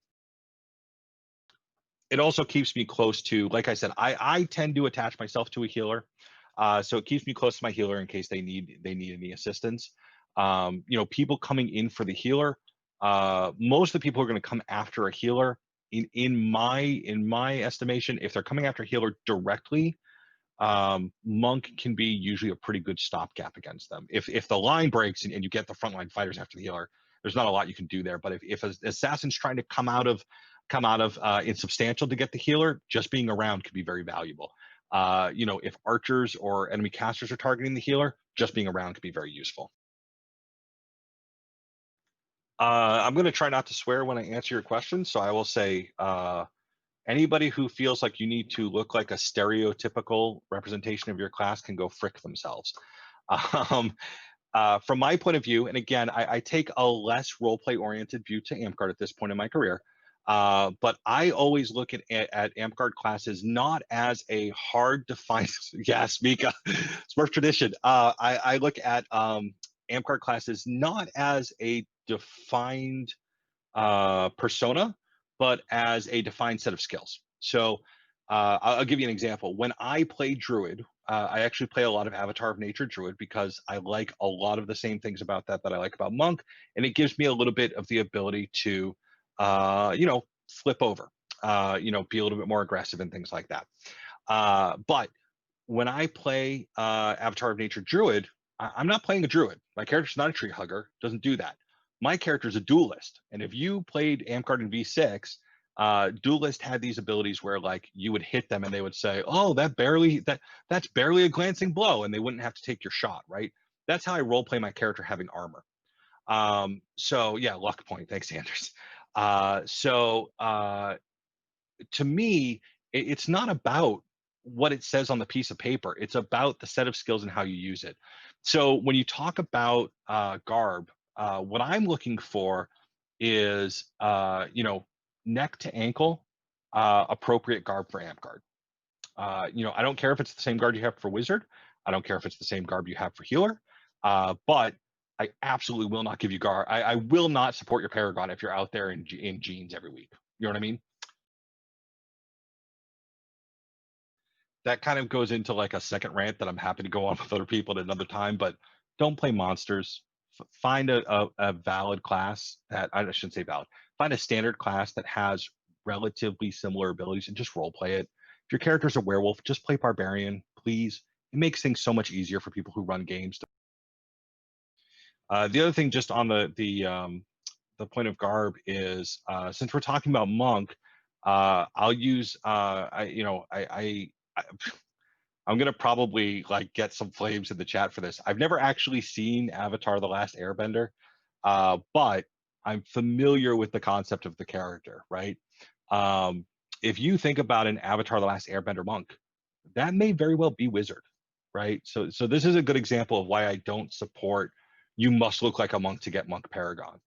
It also keeps me close to, like I said, I tend to attach myself to a healer, so it keeps me close to my healer in case they need any assistance. You know, people coming in for the healer, most of the people are going to come after a healer. In my estimation, if they're coming after a healer directly, Monk can be usually a pretty good stopgap against them. If the line breaks and you get the frontline fighters after the healer, there's not a lot you can do there. But if an assassin's trying to come out of insubstantial to get the healer, just being around could be very valuable. If archers or enemy casters are targeting the healer, just being around could be very useful. I'm going to try not to swear when I answer your question, so I will say anybody who feels like you need to look like a stereotypical representation of your class can go frick themselves. Um, from my point of view, and again, I take a less roleplay oriented view to Amtgard at this point in my career, but I always look at Amtgard classes not as a hard to find. Yes, Mika, Smurf tradition. I look at Amtgard classes not as a defined persona, but as a defined set of skills. So I'll give you an example. When I play Druid, I actually play a lot of Avatar of Nature Druid because I like a lot of the same things about that I like about Monk, and it gives me a little bit of the ability to, flip over, be a little bit more aggressive and things like that. But when I play Avatar of Nature Druid, I'm not playing a Druid. My character's not a tree hugger, doesn't do that. My character's a duelist. And if you played Amtgard in V6, duelist had these abilities where like you would hit them and they would say, oh, that's barely a glancing blow, and they wouldn't have to take your shot, right? That's how I role play my character having armor. So yeah, luck point. Thanks, Anders. To me, it's not about what it says on the piece of paper. It's about the set of skills and how you use it. So when you talk about garb, what I'm looking for is, neck to ankle, appropriate garb for Amtgard. I don't care if it's the same guard you have for wizard. I don't care if it's the same garb you have for healer. But I absolutely will not give you garb. I will not support your Paragon if you're out there in jeans every week. You know what I mean? That kind of goes into like a second rant that I'm happy to go on with other people at another time, but don't play monsters. Find a valid class that, I shouldn't say valid, find a standard class that has relatively similar abilities and just role play it. If your character's a werewolf, just play barbarian, please. It makes things so much easier for people who run games. The other thing, just on the point of garb, is since we're talking about monk, I'll use I I'm gonna probably like get some flames in the chat for this. I've never actually seen Avatar: The Last Airbender, but I'm familiar with the concept of the character, right? Um, if you think about an Avatar: The Last Airbender monk, that may very well be wizard, right? So this is a good example of why I don't support you must look like a monk to get monk paragon.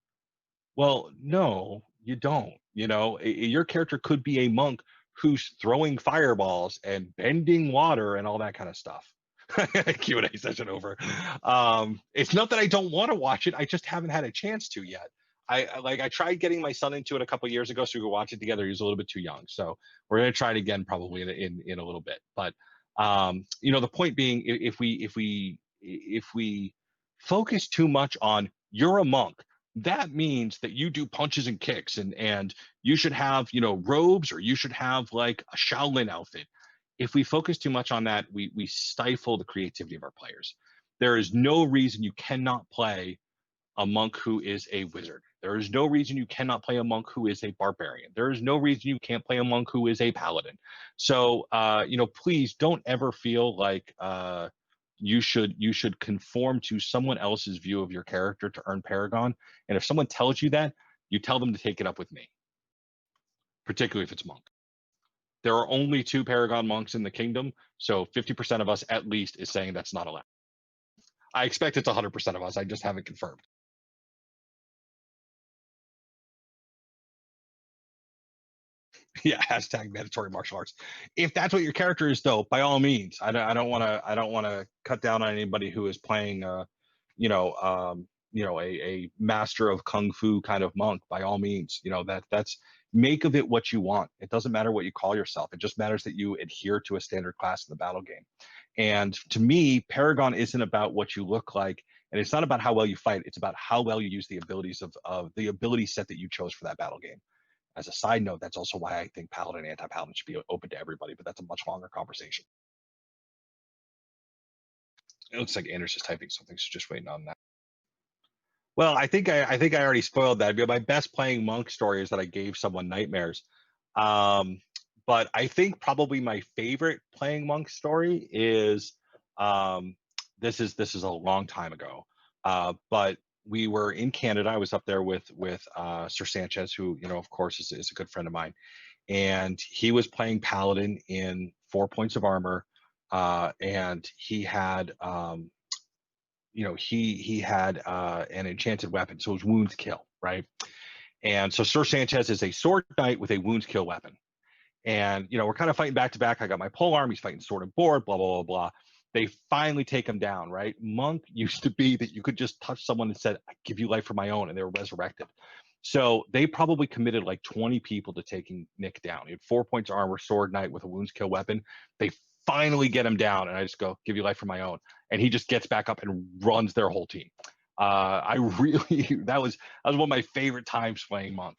Well, no, you don't. Your character could be a monk who's throwing fireballs and bending water and all that kind of stuff. Q&A session over. It's not that I don't want to watch it. I just haven't had a chance to yet. I tried getting my son into it a couple years ago so we could watch it together. He was a little bit too young, so we're gonna try it again probably in a little bit. But the point being, if we focus too much on you're a monk, that means that you do punches and kicks, and you should have robes, or you should have like a Shaolin outfit. If we focus too much on that, we stifle the creativity of our players. There is no reason you cannot play a monk who is a wizard. There is no reason you cannot play a monk who is a barbarian. There is no reason you can't play a monk who is a paladin. So please don't ever feel like you should conform to someone else's view of your character to earn Paragon. And if someone tells you that, you tell them to take it up with me, particularly if it's monk. There are only 2 Paragon monks in the kingdom, so 50% of us at least is saying that's not allowed. I expect it's 100% of us. I just haven't confirmed. Yeah, hashtag mandatory martial arts. If that's what your character is, though, by all means. I don't want to cut down on anybody who is playing, a master of kung fu kind of monk. By all means, that's make of it what you want. It doesn't matter what you call yourself. It just matters that you adhere to a standard class in the battle game. And to me, Paragon isn't about what you look like, and it's not about how well you fight. It's about how well you use the abilities of the ability set that you chose for that battle game. As a side note, that's also why I think Paladin and anti-Paladin should be open to everybody, but that's a much longer conversation. It looks like Anders is typing something, so just waiting on that. Well, I think I already spoiled that. My best playing monk story is that I gave someone nightmares. Um, but I think probably my favorite playing monk story is um, this is a long time ago. But we were in Canada. I was up there with Sir Sanchez, who of course is a good friend of mine, and he was playing paladin in 4 points of armor, and he had he had an enchanted weapon, so it was wounds kill, right? And so Sir Sanchez is a sword knight with a wounds kill weapon. And we're kind of fighting back to back. I got my pole arm, he's fighting sword and board, blah blah blah blah. They finally take him down, right? Monk used to be that you could just touch someone and said, I give you life for my own, and they were resurrected. So they probably committed like 20 people to taking Nick down. He had 4 points armor, sword knight with a wounds kill weapon. They finally get him down, and I just go, give you life for my own. And he just gets back up and runs their whole team. I really that was one of my favorite times playing Monk.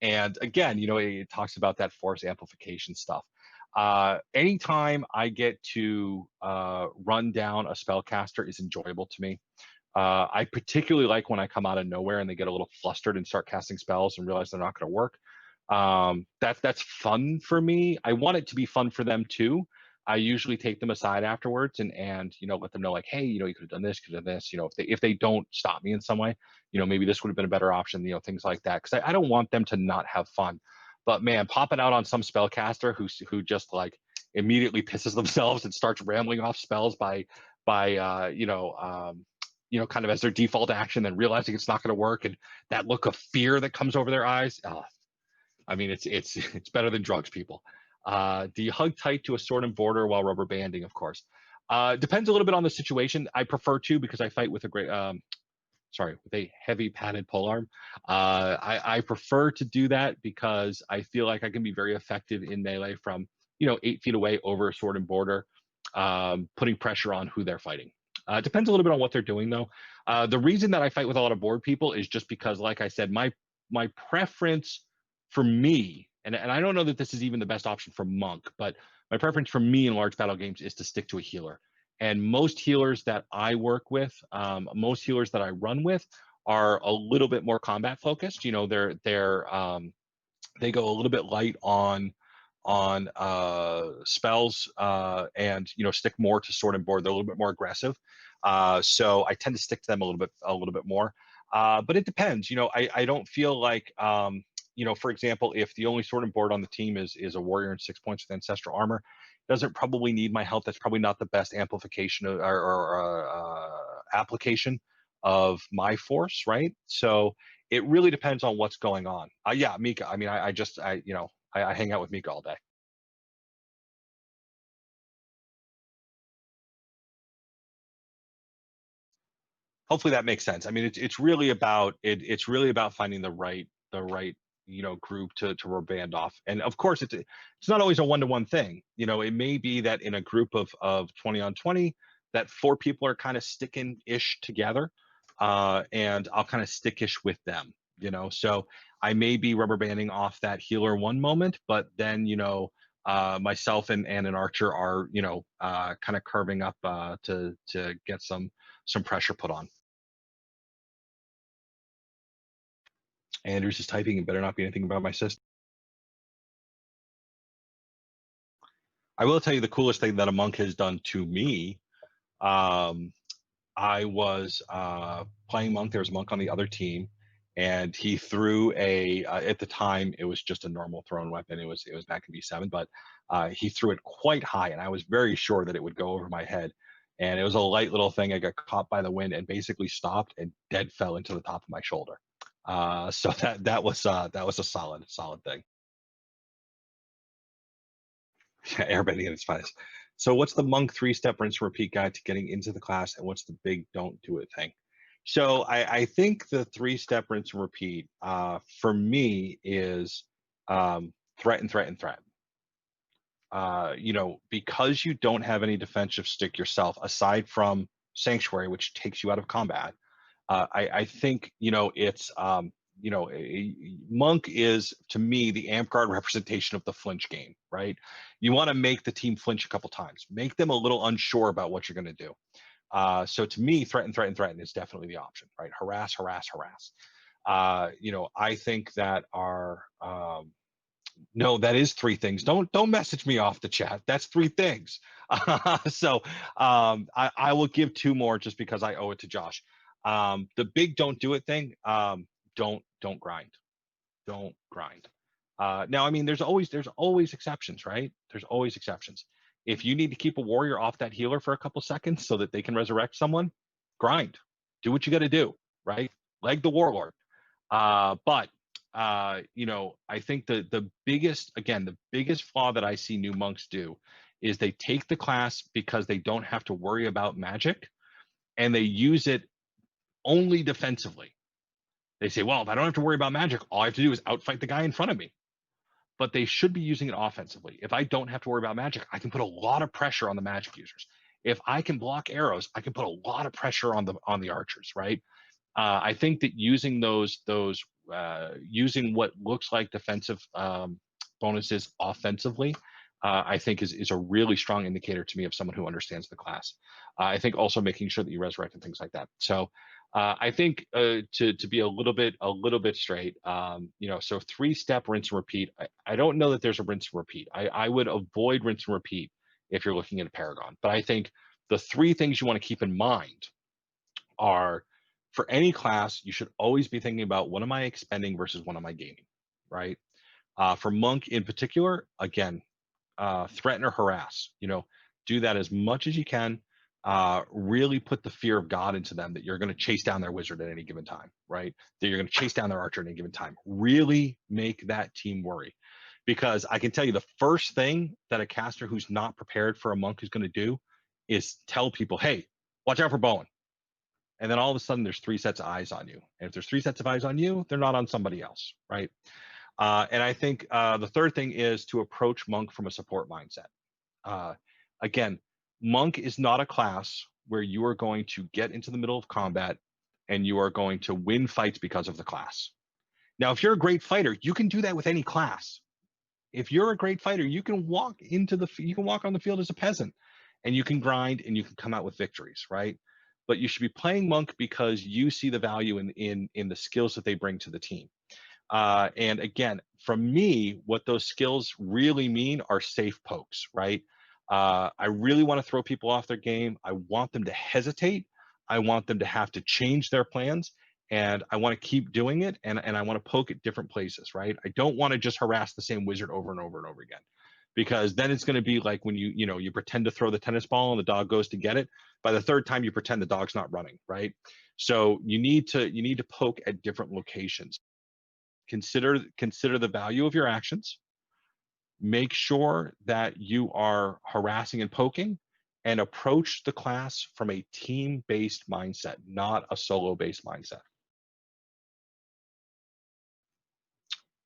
And again, it talks about that force amplification stuff. Anytime I get to run down a spellcaster is enjoyable to me. I particularly like when I come out of nowhere and they get a little flustered and start casting spells and realize they're not going to work. That's fun for me. I want it to be fun for them too. I usually take them aside afterwards and let them know, like, hey, you could have done this, could have done this. If they don't stop me in some way, maybe this would have been a better option. Things like that, because I don't want them to not have fun. But man, popping out on some spellcaster who just like immediately pisses themselves and starts rambling off spells by kind of as their default action, then realizing it's not going to work, and that look of fear that comes over their eyes. I mean, it's better than drugs, people. Do you hug tight to a sword and border while rubber banding? Of course. Depends a little bit on the situation. I prefer to, because I fight with with a heavy padded polearm. I prefer to do that because I feel like I can be very effective in melee from 8 feet away over a sword and border, putting pressure on who they're fighting. Depends a little bit on what they're doing, though. The reason that I fight with a lot of board people is just because, like I said, my preference for me, and I don't know that this is even the best option for Monk, but my preference for me in large battle games is to stick to a healer. And most healers that I work with, most healers that I run with, are a little bit more combat focused. They go a little bit light on spells, and stick more to sword and board. They're a little bit more aggressive, so I tend to stick to them a little bit more. But it depends. I don't feel like for example, if the only sword and board on the team is a warrior in 6 points with ancestral armor, doesn't probably need my help. That's probably not the best amplification or application of my force, right? So it really depends on what's going on. Yeah, Mika. I mean, I hang out with Mika all day. Hopefully that makes sense. I mean, it's really about finding the right group to rubber band off. And of course, it's not always a one-to-one thing. It may be that in a group of 20 on 20, that 4 people are kind of sticking ish together, and I'll kind of stickish with them. So I may be rubber banding off that healer one moment, but then myself and an archer are kind of curving up to get some pressure put on. Andrews is typing. It better not be anything about my system. I will tell you the coolest thing that a monk has done to me. Um, I was playing monk. There was a monk on the other team, and he threw at the time it was just a normal thrown weapon. It was back in V7, but he threw it quite high, and I was very sure that it would go over my head. And it was a light little thing. I got caught by the wind and basically stopped and dead fell into the top of my shoulder. So that was a solid thing. Yeah, airbending at its finest. So what's the monk 3-step rinse and repeat guide to getting into the class, and what's the big don't do it thing? So I think the 3-step rinse and repeat for me is threat and threat and threat. Because you don't have any defensive stick yourself, aside from Sanctuary, which takes you out of combat. I think it's Monk is, to me, the Amtgard representation of the flinch game, right? You want to make the team flinch a couple times, make them a little unsure about what you're going to do. So to me, threaten is definitely the option, right? Harass. I think that no, that is three things. Don't message me off the chat. That's three things. I will give two more just because I owe it to Josh. The big don't do it thing. Don't grind. Don't grind. Now, I mean, there's always exceptions, right? There's always exceptions. If you need to keep a warrior off that healer for a couple seconds so that they can resurrect someone, grind. Do what you got to do, right? Leg the warlord. But I think the biggest flaw that I see new monks do is they take the class because they don't have to worry about magic, and they use it only defensively. They say, well, if I don't have to worry about magic, all I have to do is outfight the guy in front of me. But they should be using it offensively. If I don't have to worry about magic, I can put a lot of pressure on the magic users. If I can block arrows, I can put a lot of pressure on the archers, right? I think that using using what looks like defensive bonuses offensively, I think is a really strong indicator to me of someone who understands the class. I think also making sure that you resurrect and things like that. So I think to be a little bit straight, so 3-step rinse and repeat. I don't know that there's a rinse and repeat. I would avoid rinse and repeat if you're looking at a Paragon. But I think the three things you want to keep in mind are, for any class, you should always be thinking about, what am I expending versus what am I gaining, right? For Monk in particular, again, threaten or harass. Do that as much as you can. Really put the fear of God into them, that you're going to chase down their wizard at any given time, right? That you're going to chase down their archer at any given time. Really make that team worry. Because I can tell you, the first thing that a caster who's not prepared for a monk is going to do is tell people, hey, watch out for Bowen. And then all of a sudden there's 3 sets of eyes on you. And if there's 3 sets of eyes on you, they're not on somebody else, right? And I think the third thing is to approach Monk from a support mindset. Again, Monk is not a class where you are going to get into the middle of combat and you are going to win fights because of the class. Now, if you're a great fighter, you can do that with any class. If you're a great fighter, you can walk on the field as a peasant, and you can grind and you can come out with victories, right? But you should be playing Monk because you see the value in the skills that they bring to the team. And again, from me, what those skills really mean are safe pokes, right? I really want to throw people off their game. I want them to hesitate. I want them to have to change their plans, and I want to keep doing it. And I want to poke at different places, right? I don't want to just harass the same wizard over and over and over again, because then it's going to be like when you pretend to throw the tennis ball and the dog goes to get it. By the third time, you pretend the dog's not running, right? So you need to poke at different locations. Consider the value of your actions. Make sure that you are harassing and poking, and approach the class from a team-based mindset, not a solo-based mindset.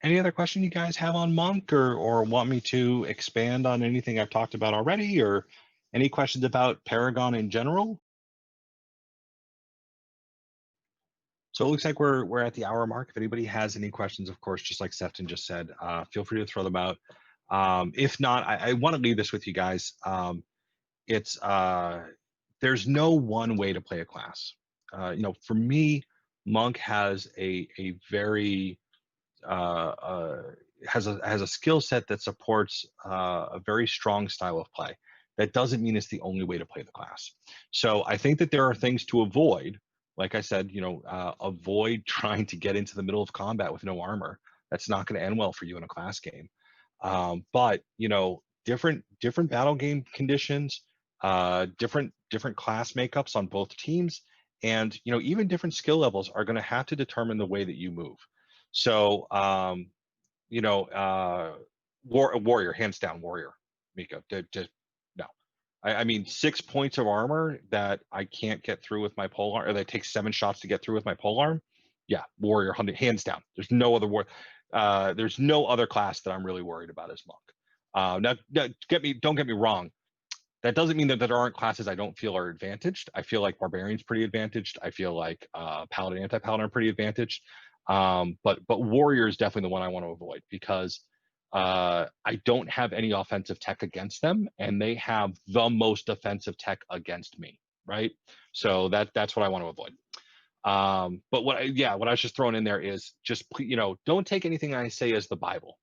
Any other question you guys have on Monk, or want me to expand on anything I've talked about already, or any questions about Paragon in general? So it looks like we're at the hour mark. If anybody has any questions, of course, just like Sefton just said, feel free to throw them out. If not, I want to leave this with you guys. It's there's no one way to play a class. For me, Monk has a very has a skill set that supports a very strong style of play. That doesn't mean it's the only way to play the class. So I think that there are things to avoid. Like I said, avoid trying to get into the middle of combat with no armor. That's not going to end well for you in a class game. But different battle game conditions, different class makeups on both teams, and even different skill levels are going to have to determine the way that you move. So warrior, hands down, warrior, Miko. No. I mean, 6 points of armor that I can't get through with my polearm, or that takes 7 shots to get through with my polearm. Yeah, warrior, hands down. There's no other class that I'm really worried about as Monk. Now, don't get me wrong. That doesn't mean that there aren't classes I don't feel are advantaged. I feel like Barbarian's pretty advantaged. I feel like Paladin, Anti-Paladin are pretty advantaged. But warrior is definitely the one I want to avoid because I don't have any offensive tech against them, and they have the most offensive tech against me, right? So that's what I want to avoid. But what I was just throwing in there is just, don't take anything I say as the Bible.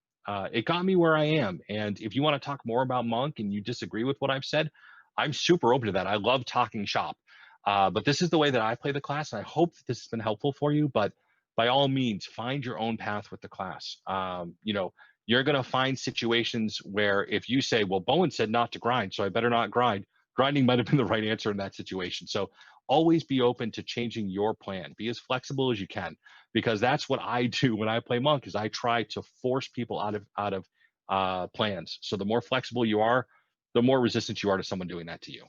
It got me where I am, and if you want to talk more about Monk and you disagree with what I've said, I'm super open to that. I love talking shop. But this is the way that I play the class, and I hope that this has been helpful for you. But by all means, find your own path with the class. You're going to find situations where if you say, well, Bowen said not to grind, so I better not grind, grinding might have been the right answer in that situation. So always be open to changing your plan. Be as flexible as you can, because that's what I do when I play Monk. Is I try to force people out of plans. So the more flexible you are, the more resistant you are to someone doing that to you.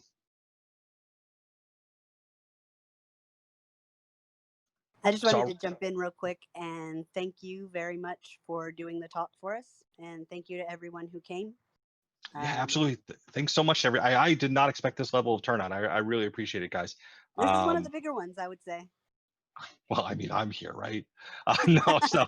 I just wanted So to jump in real quick and thank you very much for doing the talk for us, and thank you to everyone who came. yeah, absolutely. Thanks so much to I did not expect this level of turnout. I really appreciate it, guys. This is one of the bigger ones, I would say. Well, I mean, I'm here, right? No, so,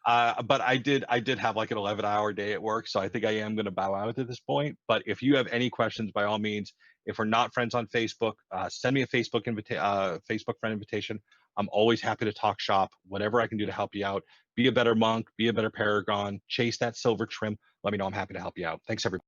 but I did have like an 11-hour day at work, so I think I am going to bow out at this point. But if you have any questions, by all means, if we're not friends on Facebook, send me a Facebook friend invitation. I'm always happy to talk shop, whatever I can do to help you out. Be a better monk, be a better paragon, chase that silver trim. Let me know. I'm happy to help you out. Thanks, everybody.